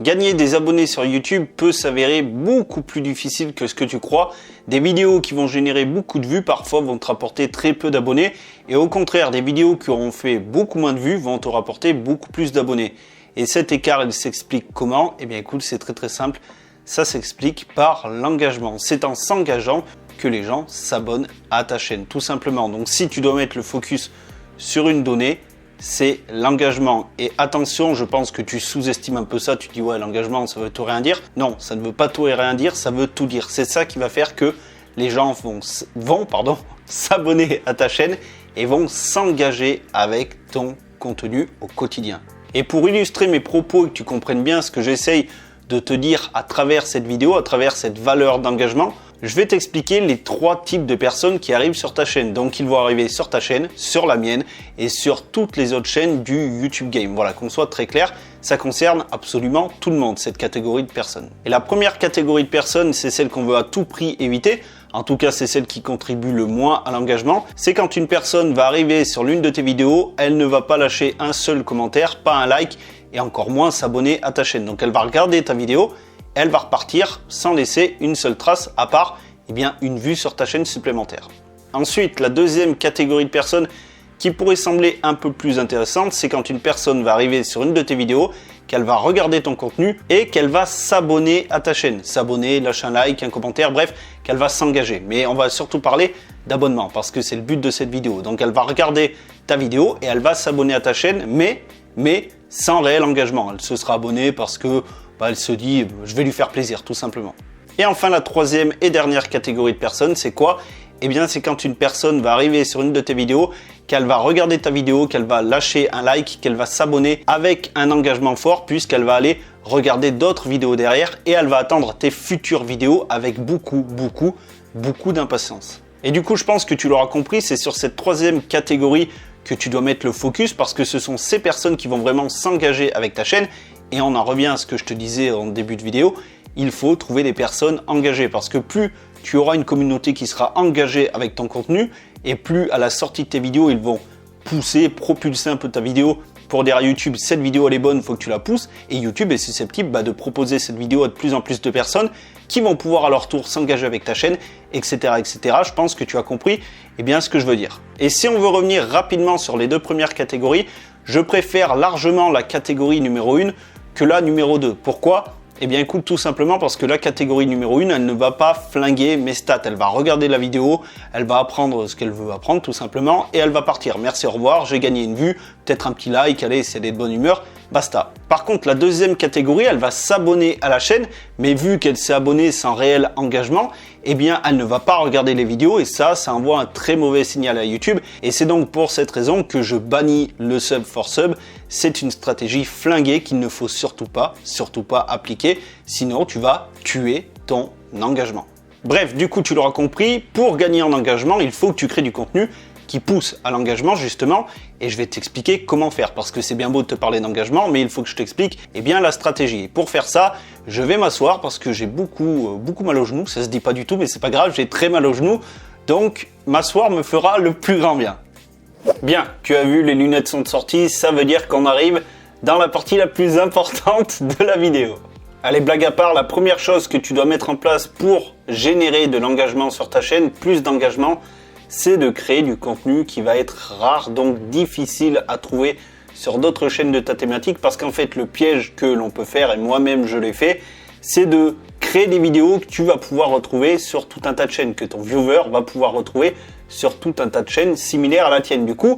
Gagner des abonnés sur YouTube peut s'avérer beaucoup plus difficile que ce que tu crois. Des vidéos qui vont générer beaucoup de vues parfois vont te rapporter très peu d'abonnés et au contraire, des vidéos qui auront fait beaucoup moins de vues vont te rapporter beaucoup plus d'abonnés. Et cet écart, il s'explique comment? Eh bien écoute, c'est très simple. Ça s'explique par l'engagement. C'est en s'engageant que les gens s'abonnent à ta chaîne, tout simplement. Donc si tu dois mettre le focus sur une donnée, c'est l'engagement. Et attention, je pense que tu sous-estimes un peu ça. Tu dis ouais, l'engagement, ça veut tout rien dire. Non, ça ne veut pas tout et rien dire, ça veut tout dire. C'est ça qui va faire que les gens vont s'abonner à ta chaîne et vont s'engager avec ton contenu au quotidien. Et pour illustrer mes propos et que tu comprennes bien ce que j'essaye de te dire à travers cette vidéo, à travers cette valeur d'engagement, je vais t'expliquer les 3 types de personnes qui arrivent sur ta chaîne. Donc ils vont arriver sur ta chaîne, sur la mienne et sur toutes les autres chaînes du YouTube Game. Voilà, qu'on soit très clair, ça concerne absolument tout le monde, cette catégorie de personnes. Et la première catégorie de personnes, c'est celle qu'on veut à tout prix éviter. En tout cas, c'est celle qui contribue le moins à l'engagement. C'est quand une personne va arriver sur l'une de tes vidéos, elle ne va pas lâcher un seul commentaire, pas un like et encore moins s'abonner à ta chaîne. Donc elle va regarder ta vidéo, elle va repartir sans laisser une seule trace à part une vue sur ta chaîne supplémentaire. Ensuite, la deuxième catégorie de personnes qui pourrait sembler un peu plus intéressante, c'est quand une personne va arriver sur une de tes vidéos, qu'elle va regarder ton contenu et qu'elle va s'abonner à ta chaîne. S'abonner, lâcher un like, un commentaire, bref, qu'elle va s'engager. Mais on va surtout parler d'abonnement parce que c'est le but de cette vidéo. Donc elle va regarder ta vidéo et elle va s'abonner à ta chaîne, mais sans réel engagement. Elle se sera abonnée parce que elle se dit je vais lui faire plaisir tout simplement. Et enfin la troisième et dernière catégorie de personnes, c'est quoi? Eh bien c'est quand une personne va arriver sur une de tes vidéos, qu'elle va regarder ta vidéo, qu'elle va lâcher un like, qu'elle va s'abonner avec un engagement fort puisqu'elle va aller regarder d'autres vidéos derrière et elle va attendre tes futures vidéos avec beaucoup d'impatience. Et du coup je pense que tu l'auras compris, c'est sur cette troisième catégorie que tu dois mettre le focus parce que ce sont ces personnes qui vont vraiment s'engager avec ta chaîne. Et on en revient à ce que je te disais en début de vidéo, il faut trouver des personnes engagées parce que plus tu auras une communauté qui sera engagée avec ton contenu et plus à la sortie de tes vidéos, ils vont pousser, propulser un peu ta vidéo pour dire à YouTube, cette vidéo elle est bonne, il faut que tu la pousses. Et YouTube est susceptible de proposer cette vidéo à de plus en plus de personnes qui vont pouvoir à leur tour s'engager avec ta chaîne, etc. Je pense que tu as compris ce que je veux dire. Et si on veut revenir rapidement sur les 2 premières catégories, je préfère largement la catégorie numéro 1 que la numéro 2. Pourquoi? Eh bien écoute, tout simplement parce que la catégorie numéro 1, elle ne va pas flinguer mes stats. Elle va regarder la vidéo, elle va apprendre ce qu'elle veut apprendre tout simplement et elle va partir. Merci, au revoir, j'ai gagné une vue, peut-être un petit like, allez, si elle est de bonne humeur, basta. Par contre, la deuxième catégorie, elle va s'abonner à la chaîne, mais vu qu'elle s'est abonnée sans réel engagement, elle ne va pas regarder les vidéos et ça envoie un très mauvais signal à YouTube. Et c'est donc pour cette raison que je bannis le sub for sub. C'est une stratégie flinguée qu'il ne faut surtout pas appliquer, sinon tu vas tuer ton engagement. Bref, du coup tu l'auras compris, pour gagner en engagement, il faut que tu crées du contenu qui pousse à l'engagement justement, et je vais t'expliquer comment faire, parce que c'est bien beau de te parler d'engagement, mais il faut que je t'explique la stratégie. Et pour faire ça, je vais m'asseoir parce que j'ai beaucoup mal au genou, ça se dit pas du tout, mais c'est pas grave, j'ai très mal au genou, donc m'asseoir me fera le plus grand bien. Bien, tu as vu, les lunettes sont sorties, ça veut dire qu'on arrive dans la partie la plus importante de la vidéo. Allez, blague à part, la première chose que tu dois mettre en place pour générer de l'engagement sur ta chaîne, plus d'engagement, c'est de créer du contenu qui va être rare, donc difficile à trouver sur d'autres chaînes de ta thématique, parce qu'en fait le piège que l'on peut faire, et moi-même je l'ai fait, c'est de créer des vidéos que tu vas pouvoir retrouver sur tout un tas de chaînes, que ton viewer va pouvoir retrouver sur tout un tas de chaînes similaires à la tienne. Du coup,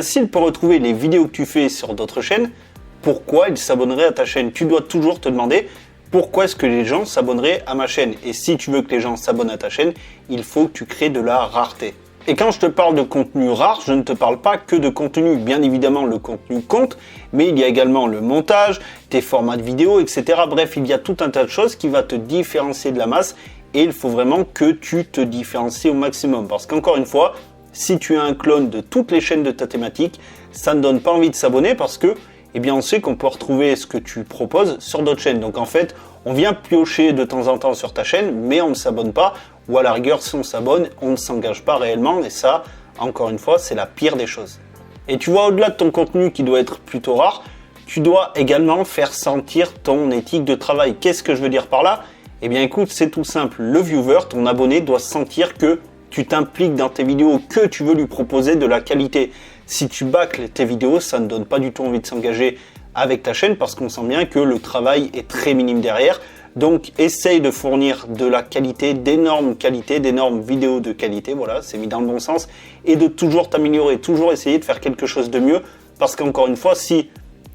s'il peut retrouver les vidéos que tu fais sur d'autres chaînes, pourquoi il s'abonnerait à ta chaîne? Tu dois toujours te demander pourquoi est-ce que les gens s'abonneraient à ma chaîne. Et si tu veux que les gens s'abonnent à ta chaîne, il faut que tu crées de la rareté. Et quand je te parle de contenu rare, je ne te parle pas que de contenu. Bien évidemment, le contenu compte, mais il y a également le montage, tes formats de vidéo, etc. Bref, il y a tout un tas de choses qui va te différencier de la masse et il faut vraiment que tu te différencies au maximum. Parce qu'encore une fois, si tu as un clone de toutes les chaînes de ta thématique, ça ne donne pas envie de s'abonner parce que on sait qu'on peut retrouver ce que tu proposes sur d'autres chaînes. Donc en fait, on vient piocher de temps en temps sur ta chaîne, mais on ne s'abonne pas. Ou à la rigueur, si on s'abonne, on ne s'engage pas réellement. Et ça, encore une fois, c'est la pire des choses. Et tu vois, au-delà de ton contenu qui doit être plutôt rare, Tu dois également faire sentir ton éthique de travail. Qu'est-ce que je veux dire par là? Eh bien écoute, c'est tout simple. Le viewer, ton abonné, doit sentir que tu t'impliques dans tes vidéos, que tu veux lui proposer de la qualité. Si tu bâcles tes vidéos, ça ne donne pas du tout envie de s'engager avec ta chaîne parce qu'on sent bien que le travail est très minime derrière. Donc essaye de fournir de la qualité, d'énormes vidéos de qualité, voilà, c'est mis dans le bon sens, et de toujours t'améliorer, toujours essayer de faire quelque chose de mieux, parce qu'encore une fois, si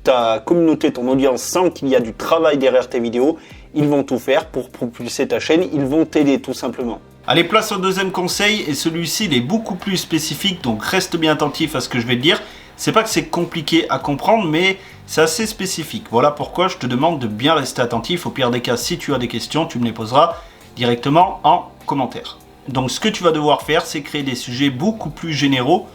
ta communauté, ton audience sent qu'il y a du travail derrière tes vidéos, ils vont tout faire pour propulser ta chaîne, ils vont t'aider tout simplement. Allez, place au deuxième conseil, et celui-ci il est beaucoup plus spécifique, donc reste bien attentif à ce que je vais te dire. C'est pas que c'est compliqué à comprendre, mais c'est assez spécifique. Voilà pourquoi je te demande de bien rester attentif. Au pire des cas, si tu as des questions, tu me les poseras directement en commentaire. Donc ce que tu vas devoir faire, c'est créer des sujets beaucoup plus généraux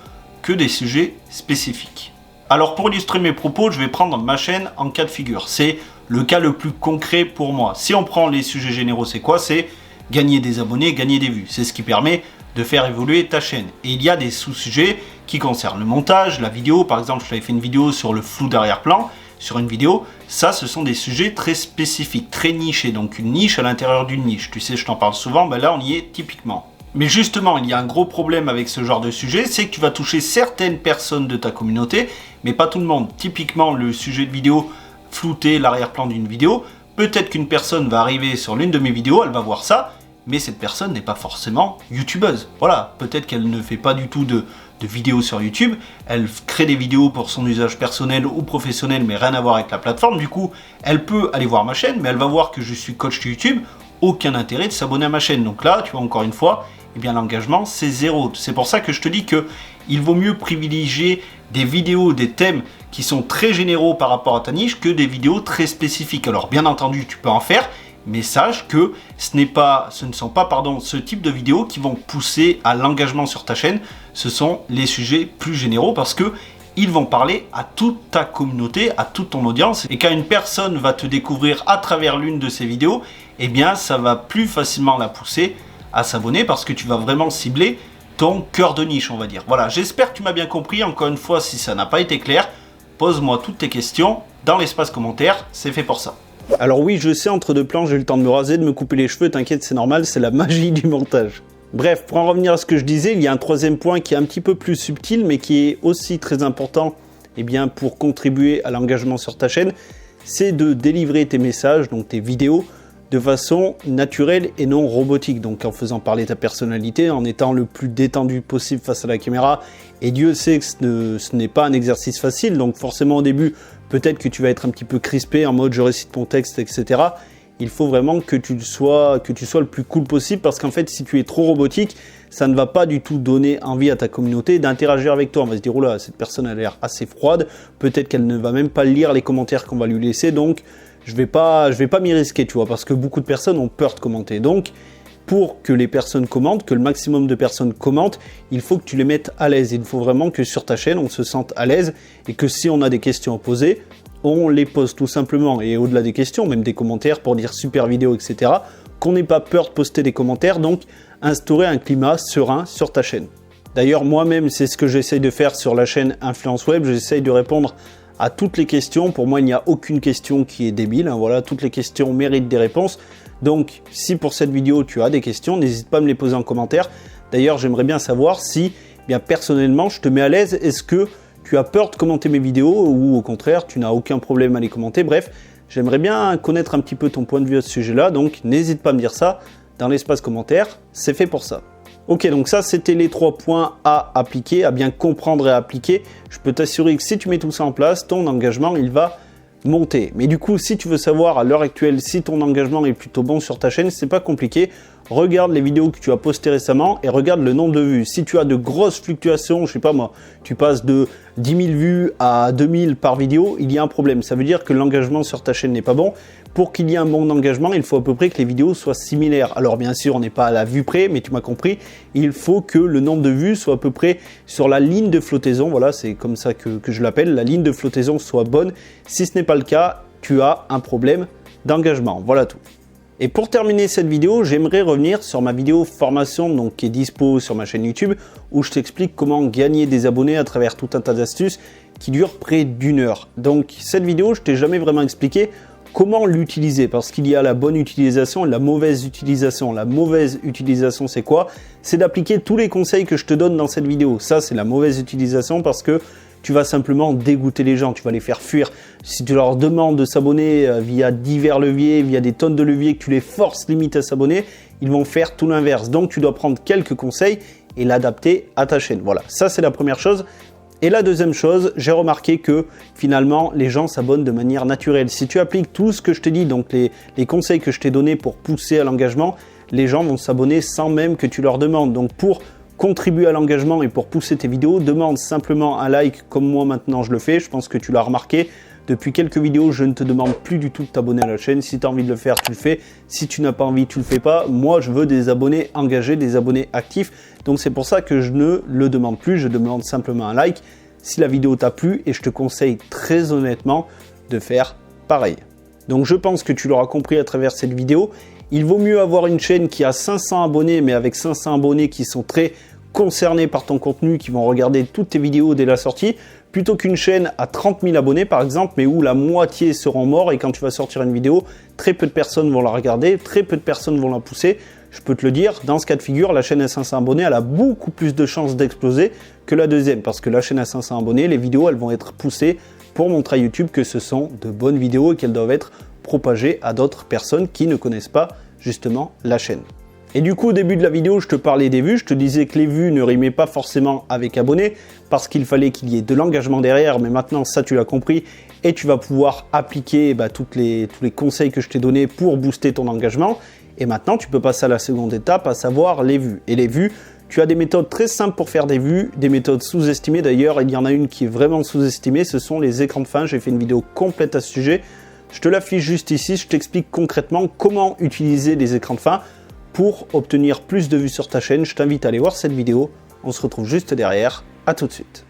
que des sujets spécifiques. Alors pour illustrer mes propos, je vais prendre ma chaîne en cas de figure. C'est le cas le plus concret pour moi. Si on prend les sujets généraux, c'est quoi? C'est gagner des abonnés, gagner des vues. C'est ce qui permet de faire évoluer ta chaîne. Et il y a des sous-sujets qui concernent le montage, la vidéo. Par exemple, je t'avais fait une vidéo sur le flou d'arrière-plan. Sur une vidéo, ça, ce sont des sujets très spécifiques, très nichés. Donc une niche à l'intérieur d'une niche. Tu sais, je t'en parle souvent, ben là, on y est typiquement. Mais justement, il y a un gros problème avec ce genre de sujet, c'est que tu vas toucher certaines personnes de ta communauté, mais pas tout le monde. Typiquement, le sujet de vidéo, flouter l'arrière-plan d'une vidéo, peut-être qu'une personne va arriver sur l'une de mes vidéos, elle va voir ça, mais cette personne n'est pas forcément youtubeuse. Voilà, peut-être qu'elle ne fait pas du tout de vidéos sur YouTube, elle crée des vidéos pour son usage personnel ou professionnel, mais rien à voir avec la plateforme. Du coup, elle peut aller voir ma chaîne, mais elle va voir que je suis coach YouTube, aucun intérêt de s'abonner à ma chaîne. Donc là, tu vois, encore une fois, eh bien l'engagement, c'est zéro. C'est pour ça que je te dis que il vaut mieux privilégier des vidéos, des thèmes qui sont très généraux par rapport à ta niche que des vidéos très spécifiques. Alors bien entendu, tu peux en faire, mais sache que ce ne sont pas ce type de vidéos qui vont pousser à l'engagement sur ta chaîne. Ce sont les sujets plus généraux parce que ils vont parler à toute ta communauté, à toute ton audience. Et quand une personne va te découvrir à travers l'une de ces vidéos, eh bien ça va plus facilement la pousser à s'abonner parce que tu vas vraiment cibler ton cœur de niche, on va dire. Voilà, j'espère que tu m'as bien compris. Encore une fois, si ça n'a pas été clair, pose-moi toutes tes questions dans l'espace commentaire, c'est fait pour ça. Alors oui, je sais, entre deux plans, j'ai eu le temps de me raser, de me couper les cheveux, t'inquiète, c'est normal, c'est la magie du montage. Bref, pour en revenir à ce que je disais, il y a un troisième point qui est un petit peu plus subtil, mais qui est aussi très important pour contribuer à l'engagement sur ta chaîne, c'est de délivrer tes messages, donc tes vidéos, de façon naturelle et non robotique. Donc en faisant parler ta personnalité, en étant le plus détendu possible face à la caméra. Et Dieu sait que ce n'est pas un exercice facile, donc forcément au début, peut-être que tu vas être un petit peu crispé en mode je récite mon texte, etc. Il faut vraiment que tu sois le plus cool possible parce qu'en fait, si tu es trop robotique, ça ne va pas du tout donner envie à ta communauté d'interagir avec toi. On va se dire, oh là, cette personne a l'air assez froide, peut-être qu'elle ne va même pas lire les commentaires qu'on va lui laisser, donc je vais pas m'y risquer, tu vois, parce que beaucoup de personnes ont peur de commenter. Donc, pour que les personnes commentent, que le maximum de personnes commentent, il faut que tu les mettes à l'aise. Il faut vraiment que sur ta chaîne, on se sente à l'aise et que si on a des questions à poser, on les pose tout simplement. Et au-delà des questions, même des commentaires pour dire super vidéo, etc., qu'on n'ait pas peur de poster des commentaires, donc instaurer un climat serein sur ta chaîne. D'ailleurs, moi-même, c'est ce que j'essaye de faire sur la chaîne Influence Web. J'essaye de répondre à toutes les questions. Pour moi, il n'y a aucune question qui est débile. Hein. Voilà, toutes les questions méritent des réponses. Donc, si pour cette vidéo, tu as des questions, n'hésite pas à me les poser en commentaire. D'ailleurs, j'aimerais bien savoir si, personnellement, je te mets à l'aise. Est-ce que tu as peur de commenter mes vidéos ou au contraire, tu n'as aucun problème à les commenter? Bref, j'aimerais bien connaître un petit peu ton point de vue à ce sujet-là. Donc, n'hésite pas à me dire ça dans l'espace commentaire. C'est fait pour ça. Ok, donc ça, c'était les 3 points à appliquer, à bien comprendre et à appliquer. Je peux t'assurer que si tu mets tout ça en place, ton engagement, il va monter. Mais du coup, si tu veux savoir à l'heure actuelle si ton engagement est plutôt bon sur ta chaîne, c'est pas compliqué. Regarde les vidéos que tu as postées récemment et regarde le nombre de vues. Si tu as de grosses fluctuations, je sais pas moi, tu passes de 10 000 vues à 2000 par vidéo, il y a un problème. Ça veut dire que l'engagement sur ta chaîne n'est pas bon. Pour qu'il y ait un bon engagement, il faut à peu près que les vidéos soient similaires. Alors bien sûr, on n'est pas à la vue près, mais tu m'as compris. Il faut que le nombre de vues soit à peu près sur la ligne de flottaison. Voilà, c'est comme ça que je l'appelle. La ligne de flottaison soit bonne. Si ce n'est pas le cas, tu as un problème d'engagement. Voilà tout. Et pour terminer cette vidéo, j'aimerais revenir sur ma vidéo formation donc, qui est dispo sur ma chaîne YouTube où je t'explique comment gagner des abonnés à travers tout un tas d'astuces qui dure près d'1 heure. Donc cette vidéo, je t'ai jamais vraiment expliqué comment l'utiliser, parce qu'il y a la bonne utilisation et la mauvaise utilisation. La mauvaise utilisation, c'est quoi? C'est d'appliquer tous les conseils que je te donne dans cette vidéo. Ça, c'est la mauvaise utilisation parce que tu vas simplement dégoûter les gens, tu vas les faire fuir. Si tu leur demandes de s'abonner via divers leviers, via des tonnes de leviers, que tu les forces limite à s'abonner, ils vont faire tout l'inverse. Donc tu dois prendre quelques conseils et l'adapter à ta chaîne. Voilà, ça c'est la première chose. Et la deuxième chose, j'ai remarqué que finalement, les gens s'abonnent de manière naturelle. Si tu appliques tout ce que je t'ai dit, donc les conseils que je t'ai donnés pour pousser à l'engagement, les gens vont s'abonner sans même que tu leur demandes. Donc pour contribuer à l'engagement et pour pousser tes vidéos, demande simplement un like comme moi maintenant je le fais. Je pense que tu l'as remarqué. Depuis quelques vidéos, je ne te demande plus du tout de t'abonner à la chaîne. Si tu as envie de le faire, tu le fais. Si tu n'as pas envie, tu le fais pas. Moi, je veux des abonnés engagés, des abonnés actifs. Donc c'est pour ça que je ne le demande plus. Je demande simplement un like si la vidéo t'a plu et je te conseille très honnêtement de faire pareil. Donc je pense que tu l'auras compris à travers cette vidéo. Il vaut mieux avoir une chaîne qui a 500 abonnés, mais avec 500 abonnés qui sont très concernés par ton contenu, qui vont regarder toutes tes vidéos dès la sortie, plutôt qu'une chaîne à 30 000 abonnés par exemple, mais où la moitié seront morts et quand tu vas sortir une vidéo, très peu de personnes vont la regarder, très peu de personnes vont la pousser. Je peux te le dire, dans ce cas de figure, la chaîne à 500 abonnés, elle a beaucoup plus de chances d'exploser que la deuxième, parce que la chaîne à 500 abonnés, les vidéos, elles vont être poussées pour montrer à YouTube que ce sont de bonnes vidéos et qu'elles doivent être propagées à d'autres personnes qui ne connaissent pas justement la chaîne. Et du coup, au début de la vidéo, je te parlais des vues, je te disais que les vues ne rimaient pas forcément avec abonnés, parce qu'il fallait qu'il y ait de l'engagement derrière, mais maintenant, ça tu l'as compris, et tu vas pouvoir appliquer tous les conseils que je t'ai donnés pour booster ton engagement. Et maintenant, tu peux passer à la seconde étape, à savoir les vues. Et les vues, tu as des méthodes très simples pour faire des vues, des méthodes sous-estimées. D'ailleurs, il y en a une qui est vraiment sous-estimée, ce sont les écrans de fin. J'ai fait une vidéo complète à ce sujet. Je te l'affiche juste ici, je t'explique concrètement comment utiliser les écrans de fin pour obtenir plus de vues sur ta chaîne. Je t'invite à aller voir cette vidéo. On se retrouve juste derrière. À tout de suite.